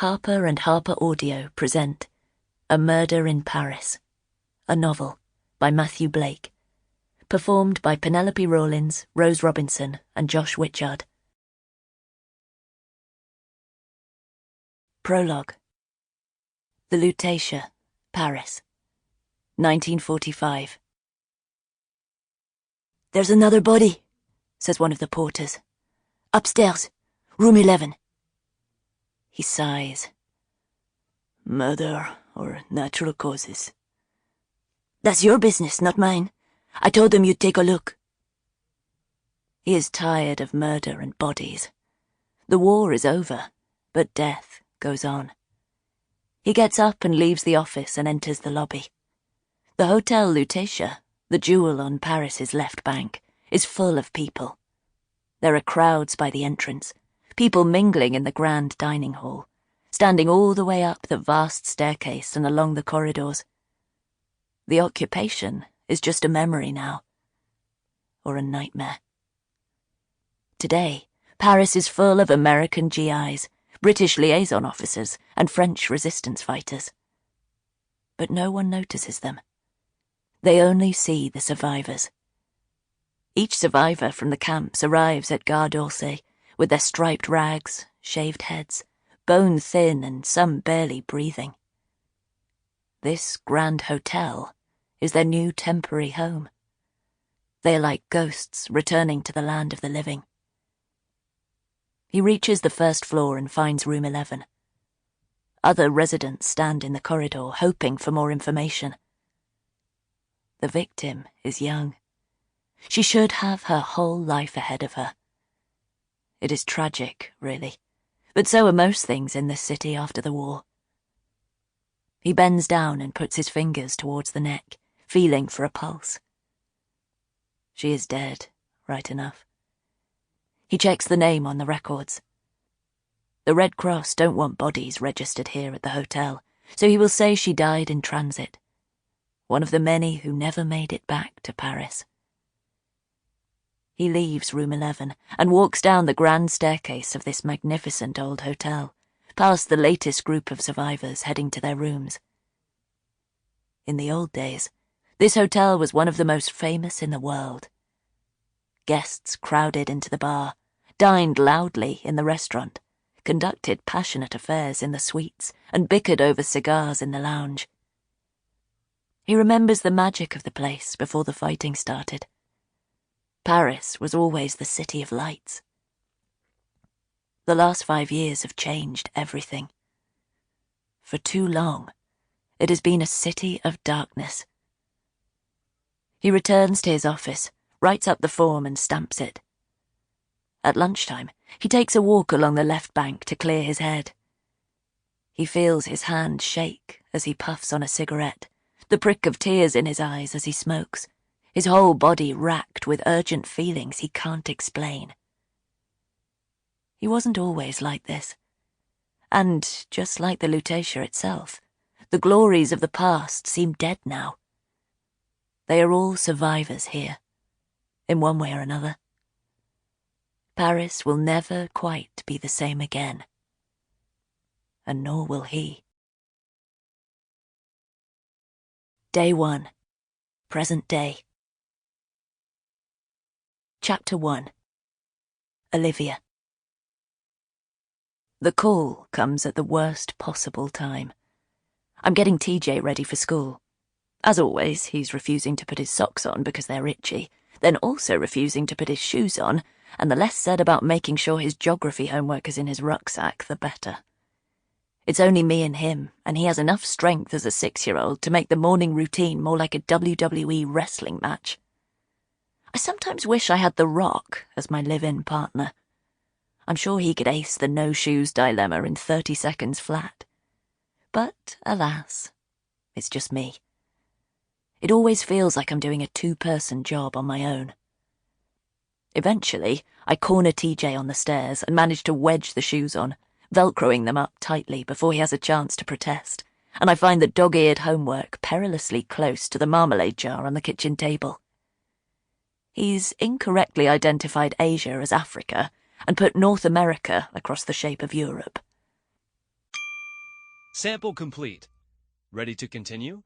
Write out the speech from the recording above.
Harper and Harper Audio present A Murder in Paris, a novel by Matthew Blake, performed by Penelope Rawlins, Rose Robinson and Josh Wichard. Prologue. The Lutetia, Paris, 1945. "There's another body," says one of the porters. "Upstairs, room 11. He sighs. "Murder or natural causes?" "That's your business, not mine. I told them you'd take a look." He is tired of murder and bodies. The war is over, but death goes on. He gets up and leaves the office and enters the lobby. The Hotel Lutetia, the jewel on Paris's left bank, is full of people. There are crowds by the entrance, people mingling in the grand dining hall, standing all the way up the vast staircase and along the corridors. The occupation is just a memory now, or a nightmare. Today, Paris is full of American GIs, British liaison officers, and French resistance fighters. But no one notices them. They only see the survivors. Each survivor from the camps arrives at Gare d'Orsay with their striped rags, shaved heads, bone thin and some barely breathing. This grand hotel is their new temporary home. They are like ghosts returning to the land of the living. He reaches the first floor and finds room 11. Other residents stand in the corridor, hoping for more information. The victim is young. She should have her whole life ahead of her. It is tragic, really, but so are most things in this city after the war. He bends down and puts his fingers towards the neck, feeling for a pulse. She is dead, right enough. He checks the name on the records. The Red Cross don't want bodies registered here at the hotel, so he will say she died in transit, one of the many who never made it back to Paris. He leaves room 11 and walks down the grand staircase of this magnificent old hotel, past the latest group of survivors heading to their rooms. In the old days, this hotel was one of the most famous in the world. Guests crowded into the bar, dined loudly in the restaurant, conducted passionate affairs in the suites, and bickered over cigars in the lounge. He remembers the magic of the place before the fighting started. Paris was always the city of lights. The last 5 years have changed everything. For too long, it has been a city of darkness. He returns to his office, writes up the form and stamps it. At lunchtime, he takes a walk along the left bank to clear his head. He feels his hand shake as he puffs on a cigarette, the prick of tears in his eyes as he smokes, his whole body racked with urgent feelings he can't explain. He wasn't always like this. And, just like the Lutetia itself, the glories of the past seem dead now. They are all survivors here, in one way or another. Paris will never quite be the same again. And nor will he. Day 1. Present day. Chapter 1. Olivia. The call comes at the worst possible time. I'm getting TJ ready for school. As always, he's refusing to put his socks on because they're itchy, then also refusing to put his shoes on, and the less said about making sure his geography homework is in his rucksack, the better. It's only me and him, and he has enough strength as a 6-year-old to make the morning routine more like a WWE wrestling match. I sometimes wish I had The Rock as my live-in partner. I'm sure he could ace the no-shoes dilemma in 30 seconds flat. But, alas, it's just me. It always feels like I'm doing a 2-person job on my own. Eventually, I corner TJ on the stairs and manage to wedge the shoes on, velcroing them up tightly before he has a chance to protest, and I find the dog-eared homework perilously close to the marmalade jar on the kitchen table. He's incorrectly identified Asia as Africa and put North America across the shape of Europe. Sample complete. Ready to continue?